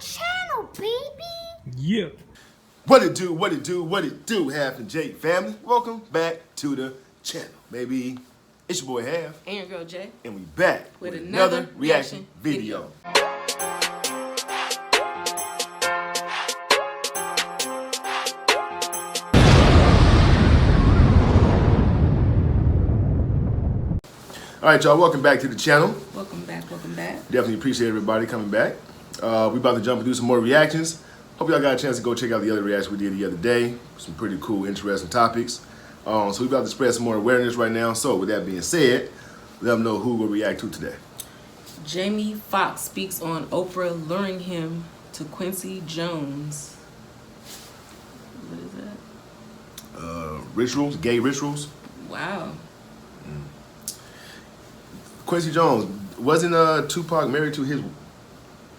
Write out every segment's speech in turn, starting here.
channel, baby. Yeah. What it do, Half and Jake family. Welcome back to the channel, baby. It's your boy Half. And your girl Jay. And we back with another reaction video. All right, y'all, welcome back to the channel. Welcome back. Definitely appreciate everybody coming back. We about to jump and do some more reactions. Hope y'all got a chance to go check out the other reactions we did the other day. Some pretty cool, interesting topics. So we about to spread some more awareness right now. So with that being said, let them know who we'll react to today. Jamie Foxx speaks on Oprah luring him to Quincy Jones. What is that? Rituals, gay rituals. Wow. Quincy Jones, wasn't Tupac married to his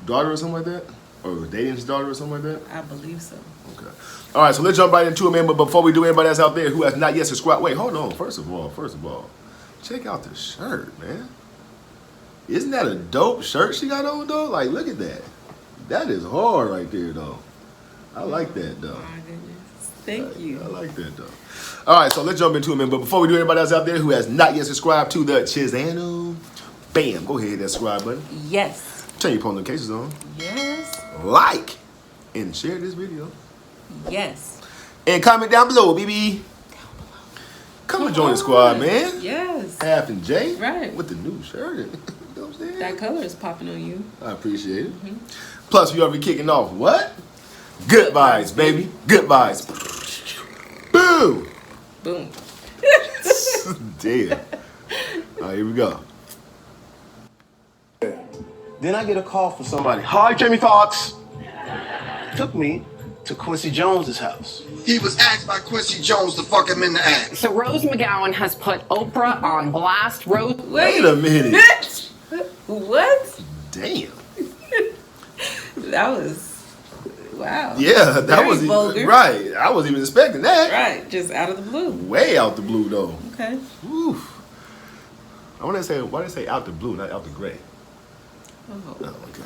daughter or something like that? Or was dating his daughter or something like that? I believe so. Okay. All right, so let's jump right into it, man. But before we do, anybody that's out there who has not yet subscribed, wait, hold on. First of all, check out the shirt, man. Isn't that a dope shirt she got on, though? Like, look at that. That is hard right there, though. I like that, though. Oh, my goodness. Thank you. I like that, though. All right, so let's jump into it, man. But before we do, anybody else out there who has not yet subscribed to the channel, bam, go ahead, hit that subscribe button. Yes. Turn your post notifications on. Yes. Like and share this video. Yes. And comment down below, baby. Come and join the squad, man. Yes. Half and Jay. Right. With the new shirt. You know what I'm saying? That color is popping on you. I appreciate it. Plus, we already kicking off what? Good vibes, baby. Good vibes. Boom. Boom. Damn. All right, here we go. Then I get a call from somebody. Hi, Jamie Foxx. Took me to Quincy Jones's house. He was asked by Quincy Jones to fuck him in the ass. So Rose McGowan has put Oprah on blast. Rose, Wait a minute. What? Damn. That was, wow. Yeah, that Very was vulgar. Right. I wasn't even expecting that. Right, just out of the blue. Way out the blue, though. Okay. Oof. I want to say, why did they say out the blue, not out the gray? Oh. Oh, okay.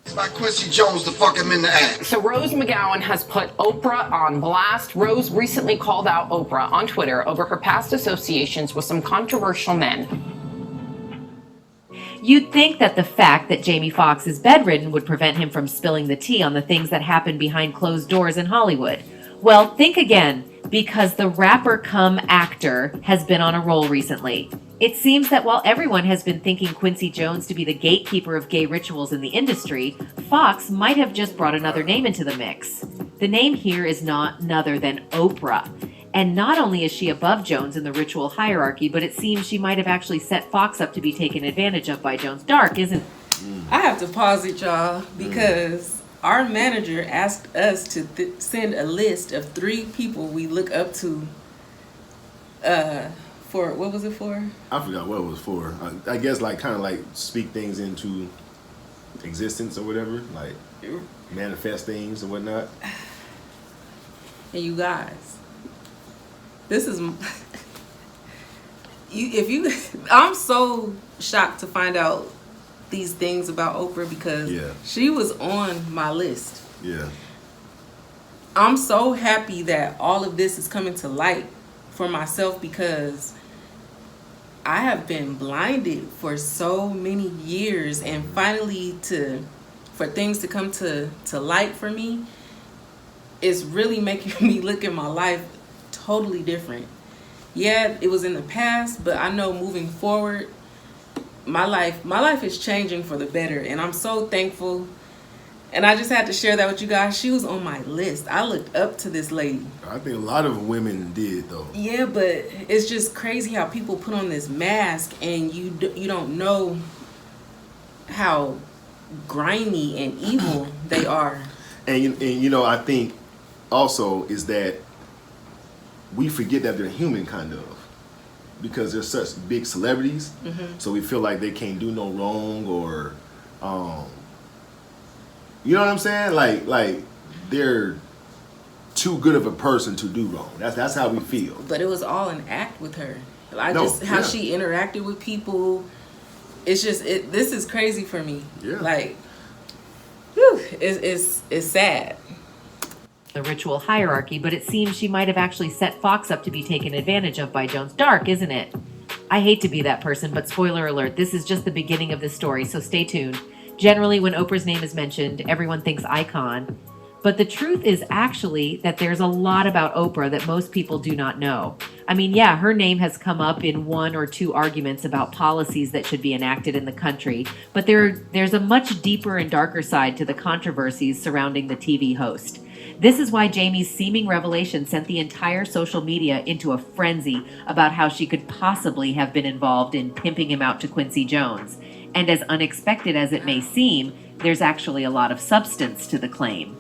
Asked by Quincy Jones to fuck him in the ass. So Rose McGowan has put Oprah on blast. Rose recently called out Oprah on Twitter over her past associations with some controversial men. You'd think that the fact that Jamie Foxx is bedridden would prevent him from spilling the tea on the things that happen behind closed doors in Hollywood. Well, think again, because the rapper cum actor has been on a roll recently. It seems that while everyone has been thinking Quincy Jones to be the gatekeeper of gay rituals in the industry, Foxx might have just brought another name into the mix. The name here is none other than Oprah. And not only is she above Jones in the ritual hierarchy, but it seems she might have actually set Foxx up to be taken advantage of by Jones. Dark, isn't it? I have to pause it, y'all, because our manager asked us to send a list of 3 people we look up to. For what was it for? I forgot what it was for. I guess like kind of like speak things into existence or whatever, like manifest things and whatnot. And you guys, this is I'm so shocked to find out these things about Oprah because she was on my list. Yeah. I'm so happy that all of this is coming to light for myself because I have been blinded for so many years, and finally for things to come to light for me, it's really making me look at my life totally different. Yeah, it was in the past, but I know moving forward, my life is changing for the better, and I'm so thankful. And I just had to share that with you guys. She was on my list. I looked up to this lady. I think a lot of women did, though. Yeah, but it's just crazy how people put on this mask and you don't know how grimy and evil they are. And you know, I think also is that we forget that they're human, kind of. Because they're such big celebrities. So we feel like they can't do no wrong or... you know what I'm saying? Like they're too good of a person to do wrong. That's how we feel. But it was all an act with her. How she interacted with people. It's just this is crazy for me. Yeah. Like, whew, it's sad. The ritual hierarchy, but it seems she might have actually set Foxx up to be taken advantage of by Jones. Dark, isn't it? I hate to be that person, but spoiler alert, this is just the beginning of this story, so stay tuned. Generally, when Oprah's name is mentioned, everyone thinks icon. But the truth is actually that there's a lot about Oprah that most people do not know. I mean, yeah, her name has come up in one or two arguments about policies that should be enacted in the country, but there's a much deeper and darker side to the controversies surrounding the TV host. This is why Jaime's seeming revelation sent the entire social media into a frenzy about how she could possibly have been involved in pimping him out to Quincy Jones. And as unexpected as it may seem, there's actually a lot of substance to the claim.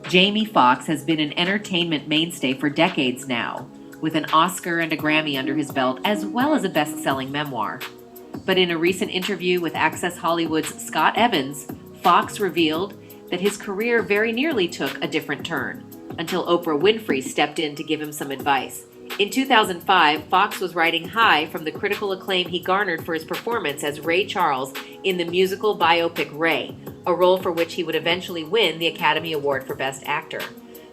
Jamie Foxx has been an entertainment mainstay for decades now, with an Oscar and a Grammy under his belt, as well as a best-selling memoir. But in a recent interview with Access Hollywood's Scott Evans, Foxx revealed that his career very nearly took a different turn, until Oprah Winfrey stepped in to give him some advice. In 2005, Foxx was riding high from the critical acclaim he garnered for his performance as Ray Charles in the musical biopic Ray, a role for which he would eventually win the Academy Award for Best Actor.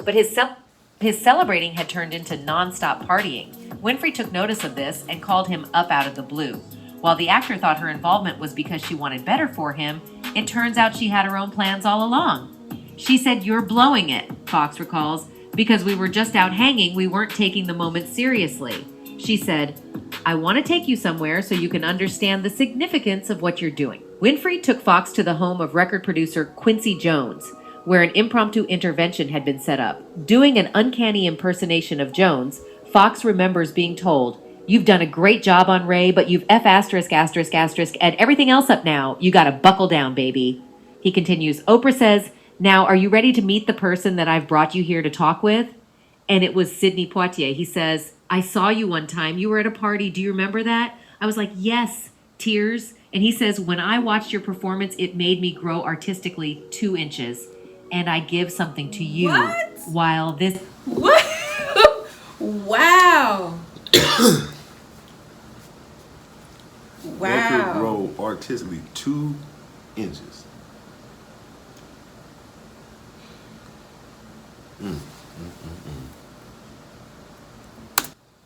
But his celebrating had turned into non-stop partying. Winfrey took notice of this and called him up out of the blue. While the actor thought her involvement was because she wanted better for him, it turns out she had her own plans all along. She said, "You're blowing it," Foxx recalls, "because we were just out hanging, we weren't taking the moment seriously." She said, "I want to take you somewhere so you can understand the significance of what you're doing." Winfrey took Foxx to the home of record producer Quincy Jones, where an impromptu intervention had been set up. Doing an uncanny impersonation of Jones, Foxx remembers being told, "You've done a great job on Ray, but you've F*** and everything else up now. You gotta buckle down, baby." He continues, "Oprah says, 'Now, are you ready to meet the person that I've brought you here to talk with?' And it was Sidney Poitier. He says, 'I saw you one time. You were at a party. Do you remember that?' I was like, 'Yes,' tears. And he says, 'When I watched your performance, it made me grow artistically 2 inches. And I give something to you while this..." What? Wow. That could Wow. grow artistically 2 inches.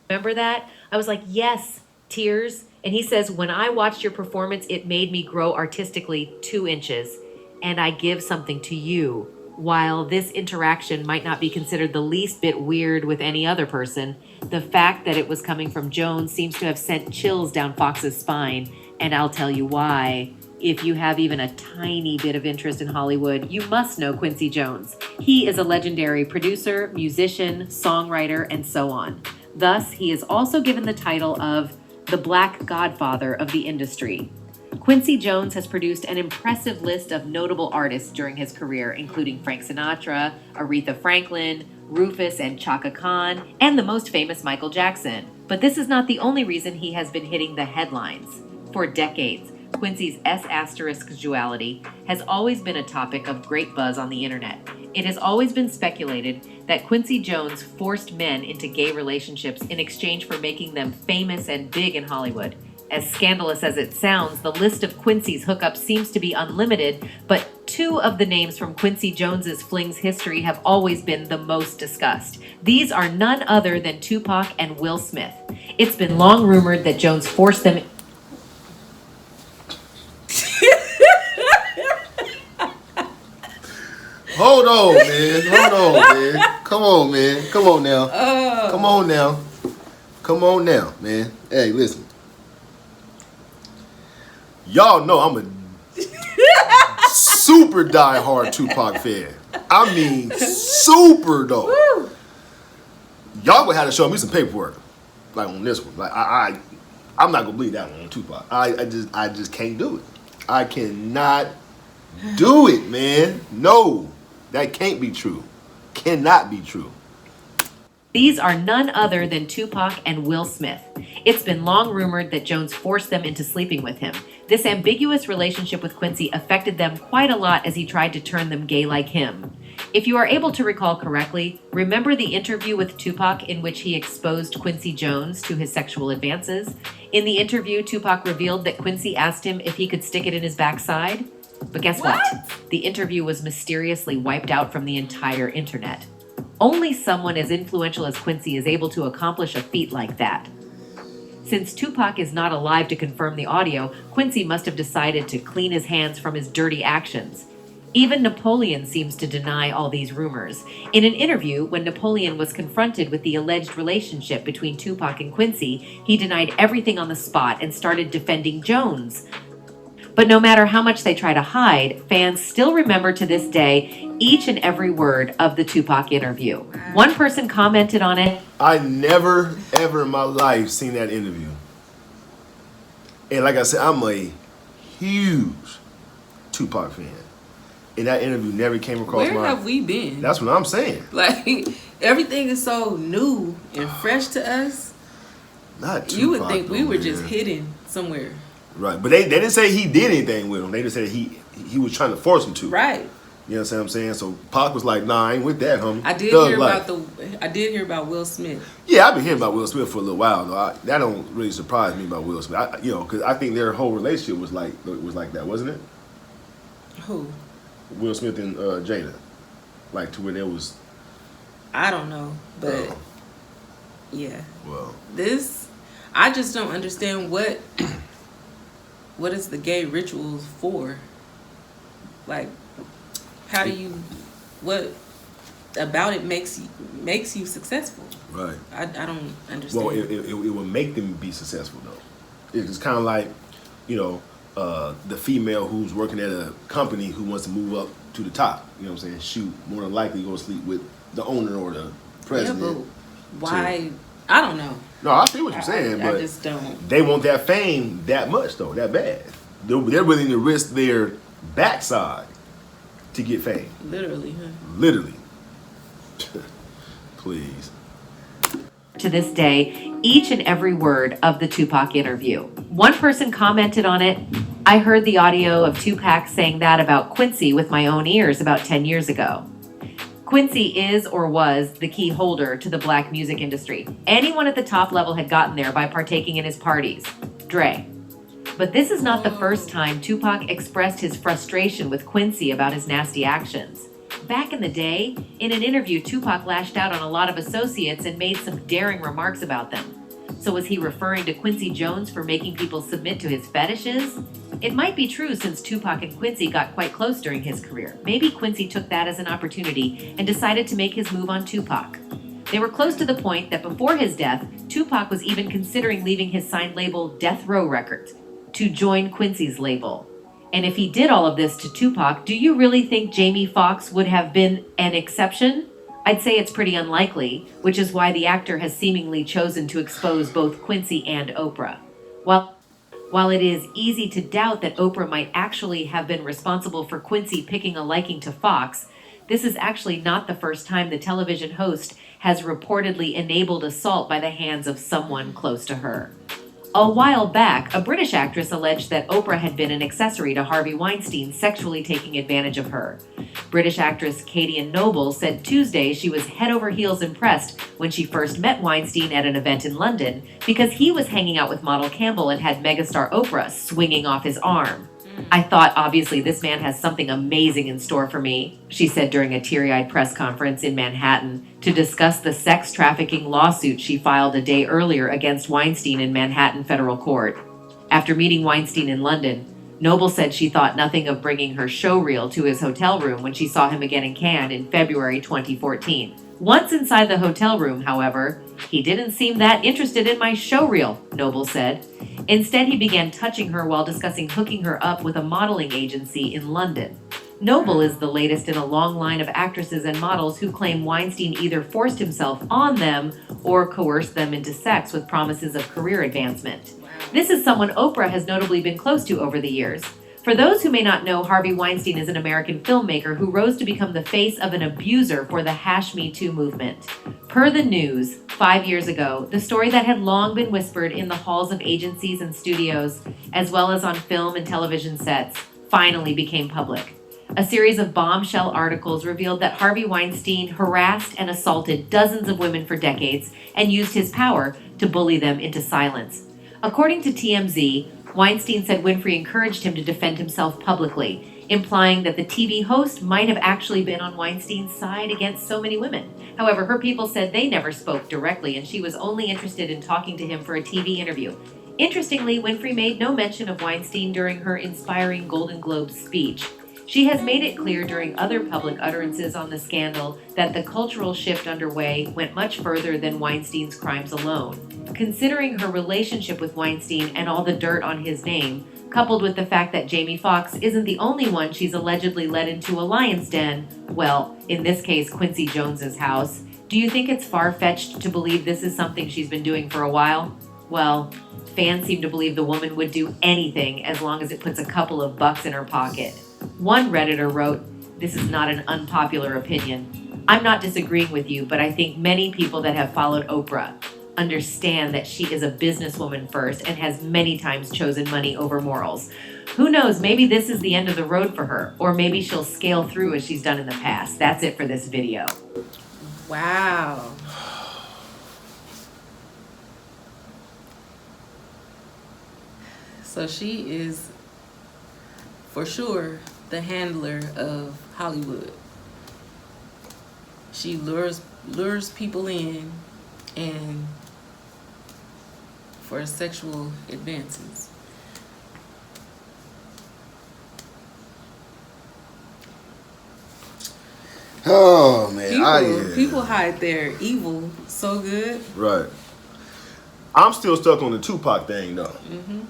Remember that? I was like, "Yes," tears. And he says, "When I watched your performance, it made me grow artistically 2 inches. And I give something to you." While this interaction might not be considered the least bit weird with any other person, the fact that it was coming from Jones seems to have sent chills down Foxx's spine. And I'll tell you why. If you have even a tiny bit of interest in Hollywood, you must know Quincy Jones. He is a legendary producer, musician, songwriter, and so on. Thus, he is also given the title of the Black Godfather of the industry. Quincy Jones has produced an impressive list of notable artists during his career, including Frank Sinatra, Aretha Franklin, Rufus and Chaka Khan, and the most famous Michael Jackson. But this is not the only reason he has been hitting the headlines. For decades, Quincy's S** duality has always been a topic of great buzz on the internet. It has always been speculated that Quincy Jones forced men into gay relationships in exchange for making them famous and big in Hollywood. As scandalous as it sounds, the list of Quincy's hookups seems to be unlimited, but 2 of the names from Quincy Jones's flings history have always been the most discussed. These are none other than Tupac and Will Smith. It's been long rumored that Jones forced them... Hold on, man. Come on, man. Come on now. Come on now, man. Hey, listen. Y'all know I'm a super diehard Tupac fan. I mean, super though. Woo. Y'all would have to show me some paperwork, like on this one. Like I'm not gonna believe that one on Tupac. I just can't do it. I cannot do it, man. No, that can't be true. Cannot be true. These are none other than Tupac and Will Smith. It's been long rumored that Jones forced them into sleeping with him. This ambiguous relationship with Quincy affected them quite a lot as he tried to turn them gay like him. If you are able to recall correctly, remember the interview with Tupac in which he exposed Quincy Jones to his sexual advances? In the interview, Tupac revealed that Quincy asked him if he could stick it in his backside. But guess what? The interview was mysteriously wiped out from the entire internet. Only someone as influential as Quincy is able to accomplish a feat like that. Since Tupac is not alive to confirm the audio, Quincy must have decided to clean his hands from his dirty actions. Even Napoleon seems to deny all these rumors. In an interview, when Napoleon was confronted with the alleged relationship between Tupac and Quincy, he denied everything on the spot and started defending Jones. But no matter how much they try to hide, fans still remember to this day each and every word of the Tupac interview. One person commented on it. I never, ever in my life seen that interview. And like I said, I'm a huge Tupac fan. And that interview never came across my... Where have we been? That's what I'm saying. Like, everything is so new and fresh to us. Not Tupac, You would think we were man. just hidden somewhere. Right, but they didn't say he did anything with him. They just said he was trying to force him to. Right. You know what I'm saying? So Pac was like, "Nah, I ain't with that, homie." I did hear about Will Smith. Yeah, I've been hearing about Will Smith for a little while though. That don't really surprise me about Will Smith. Because I think their whole relationship was like that, wasn't it? Who? Will Smith and Jada, like to where there was. I don't know, but yeah. Well, I just don't understand what is the gay rituals for? Like, how do you, what about it makes you successful? right. I don't understand. Well, it will make them be successful though. It's kind of like, the female who's working at a company who wants to move up to the top. You know what I'm saying? Shoot, more than likely go to sleep with the owner or the president. Yeah, but why? I don't know. No, I see what you're saying, but I just don't. They want that fame that much though, that bad. They're willing to risk their backside to get fame. Literally, huh? Literally. Please. To this day, each and every word of the Tupac interview. One person commented on it. I heard the audio of Tupac saying that about Quincy with my own ears about 10 years ago. Quincy is or was the key holder to the black music industry. Anyone at the top level had gotten there by partaking in his parties. Dre. But this is not the first time Tupac expressed his frustration with Quincy about his nasty actions. Back in the day, in an interview, Tupac lashed out on a lot of associates and made some daring remarks about them. So was he referring to Quincy Jones for making people submit to his fetishes? It might be true since Tupac and Quincy got quite close during his career. Maybe Quincy took that as an opportunity and decided to make his move on Tupac. They were close to the point that before his death, Tupac was even considering leaving his signed label Death Row Records to join Quincy's label. And if he did all of this to Tupac, do you really think Jamie Foxx would have been an exception? I'd say it's pretty unlikely, which is why the actor has seemingly chosen to expose both Quincy and Oprah. While it is easy to doubt that Oprah might actually have been responsible for Quincy picking a liking to Foxx, this is actually not the first time the television host has reportedly enabled assault by the hands of someone close to her. A while back, a British actress alleged that Oprah had been an accessory to Harvey Weinstein, sexually taking advantage of her. British actress Katie Noble said Tuesday she was head over heels impressed when she first met Weinstein at an event in London because he was hanging out with model Campbell and had megastar Oprah swinging off his arm. I thought, obviously, this man has something amazing in store for me, she said during a teary-eyed press conference in Manhattan to discuss the sex trafficking lawsuit she filed a day earlier against Weinstein in Manhattan federal court. After meeting Weinstein in London, Noble said she thought nothing of bringing her showreel to his hotel room when she saw him again in Cannes in February 2014. Once inside the hotel room, however, he didn't seem that interested in my showreel, Noble said. Instead, he began touching her while discussing hooking her up with a modeling agency in London. Noble is the latest in a long line of actresses and models who claim Weinstein either forced himself on them or coerced them into sex with promises of career advancement. This is someone Oprah has notably been close to over the years. For those who may not know, Harvey Weinstein is an American filmmaker who rose to become the face of an abuser for the #MeToo movement. Per the news, 5 years ago, the story that had long been whispered in the halls of agencies and studios, as well as on film and television sets, finally became public. A series of bombshell articles revealed that Harvey Weinstein harassed and assaulted dozens of women for decades and used his power to bully them into silence. According to TMZ, Weinstein said Winfrey encouraged him to defend himself publicly. implying that the TV host might have actually been on Weinstein's side against so many women. However, her people said they never spoke directly, and she was only interested in talking to him for a TV interview. Interestingly, Winfrey made no mention of Weinstein during her inspiring Golden Globes speech. She has made it clear during other public utterances on the scandal that the cultural shift underway went much further than Weinstein's crimes alone. Considering her relationship with Weinstein and all the dirt on his name, coupled with the fact that Jamie Foxx isn't the only one she's allegedly led into a lion's den, well, in this case, Quincy Jones's house, do you think it's far-fetched to believe this is something she's been doing for a while? Well, fans seem to believe the woman would do anything as long as it puts a couple of bucks in her pocket. One Redditor wrote, "This is not an unpopular opinion. I'm not disagreeing with you, but I think many people that have followed Oprah understand that she is a businesswoman first and has many times chosen money over morals. Who knows, maybe this is the end of the road for her, or maybe she'll scale through as she's done in the past." That's it for this video. Wow. So she is, for sure, the handler of Hollywood. She lures people in and for sexual advances. Oh man, People hide their evil so good. Right. I'm still stuck on the Tupac thing though. Mm-hmm.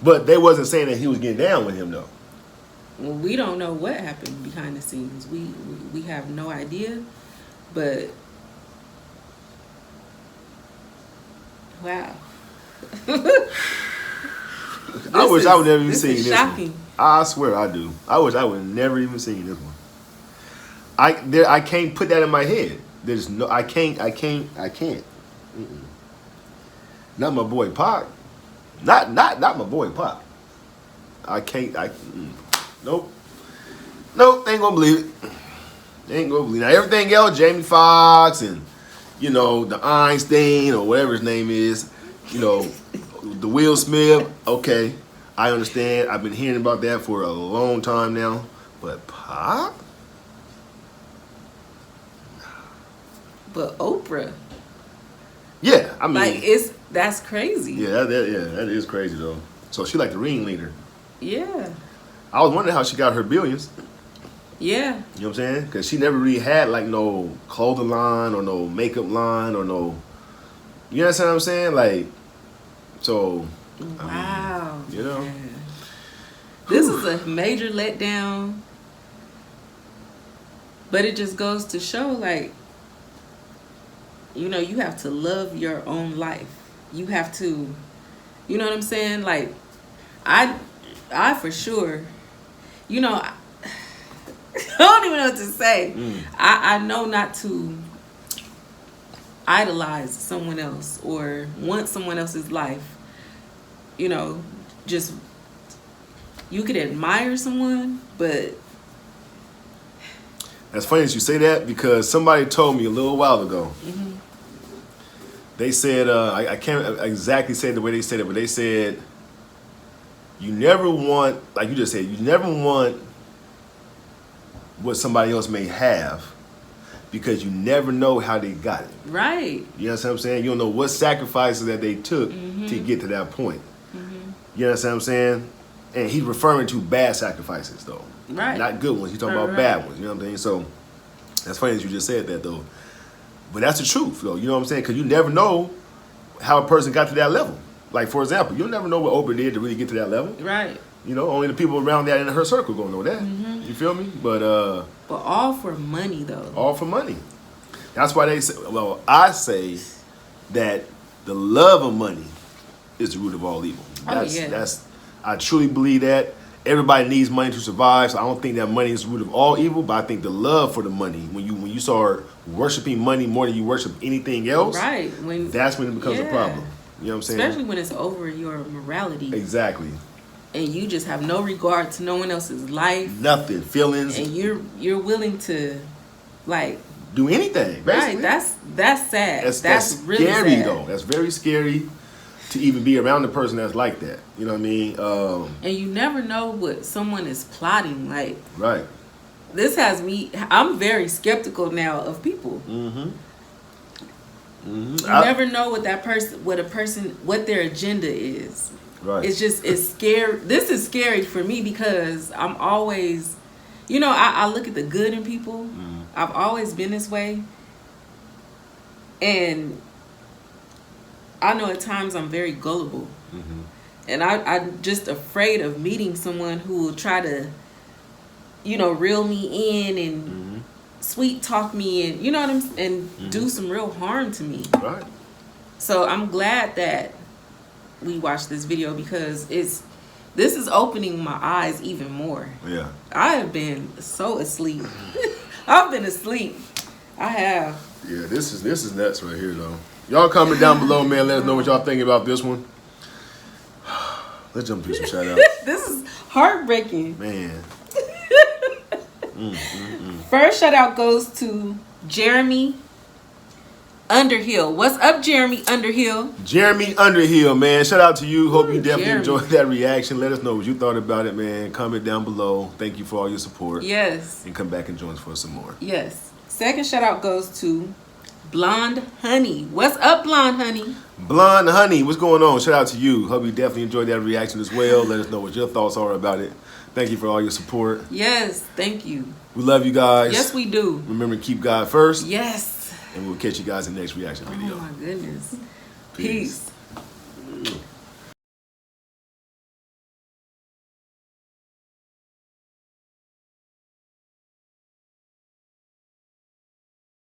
But they wasn't saying that he was getting down with him though. Well, we don't know what happened behind the scenes. We have no idea. But wow. I wish I would never even seen this this shocking. one. I swear I do. I wish I would never even seen this one. I can't put that in my head. There's no I can't. Mm-mm. Not my boy Pac. Not my boy Pac. I can't. Nope. Ain't gonna believe it. Ain't gonna believe it. Now everything else, Jamie Foxx and the Einstein or whatever his name is, the Will Smith. Okay, I understand. I've been hearing about that for a long time now. But Pac? But Oprah. Yeah, I mean, that's crazy. Yeah, that is crazy though. So she like the ringleader. Yeah. I was wondering how she got her billions. Yeah. You know what I'm saying? Because she never really had like no clothing line or no makeup line or no. You understand what I'm saying? Like, so. Wow. I mean, Man. This is a major letdown. But it just goes to show, like, you have to love your own life. You have to, you know what I'm saying? Like, I for sure, I don't even know what to say. I know not to idolize someone else or want someone else's life. Just, you could admire someone, but. That's funny that you say that because somebody told me a little while ago. Mm-hmm. They said, I can't exactly say it the way they said it, but they said, you never want, like you just said, you never want what somebody else may have because you never know how they got it. Right. You know what I'm saying? You don't know what sacrifices that they took to get to that point. Mm-hmm. You know what I'm saying? And he's referring to bad sacrifices, though. Right. Not good ones. He's talking about bad ones. You know what I'm saying? So that's funny that you just said that, though. But that's the truth, though. You know what I'm saying? Because you never know how a person got to that level. Like, for example, you'll never know what Oprah did to really get to that level. Right. Only the people around that in her circle gonna know that. Mm-hmm. You feel me? But all for money, though. All for money. That's why they say. Well, I say that the love of money is the root of all evil. That's. I truly believe that. Everybody needs money to survive, so I don't think that money is the root of all evil. But I think the love for the money, when you start worshiping money more than you worship anything else, right? That's when it becomes a problem. You know what I'm saying? Especially when it's over your morality. Exactly. And you just have no regard to no one else's life. Nothing, feelings. And you're willing to, like, do anything. Basically. Right. That's sad. That's really scary sad. though. That's very scary. to even be around the person that's like that. You know what I mean? And you never know what someone is plotting. Like, right. this has me. I'm very skeptical now of people. Mm-hmm. You never know what what their agenda is. Right. It's scary. This is scary for me because I'm always, I look at the good in people. Mm-hmm. I've always been this way. And I know at times I'm very gullible. Mm-hmm. And I'm just afraid of meeting someone who will try to, reel me in and Mm-hmm. sweet talk me and, and do some real harm to me. Right. So I'm glad that we watched this video because this is opening my eyes even more. Yeah. I have been so asleep. I've been asleep. I have. Yeah, this is nuts right here, though. Y'all comment down below, man. Let us know what y'all think about this one. Let's jump through some shout outs. This is heartbreaking. Man. First shout out goes to Jeremy Underhill. What's up, Jeremy Underhill? Jeremy Underhill, man. Shout out to you. Hope you definitely Jeremy. enjoyed that reaction. Let us know what you thought about it, man. Comment down below. Thank you for all your support. Yes. And come back and join us for some more. Yes. Second shout out goes to Blonde Honey. What's up, Blonde Honey? Blonde Honey, what's going on? Shout out to you. Hope you definitely enjoyed that reaction as well. Let us know what your thoughts are about it. Thank you for all your support. Yes, thank you. We love you guys. Yes, we do. Remember to keep God first. Yes. And we'll catch you guys in the next reaction video. Oh my goodness. Peace. Peace.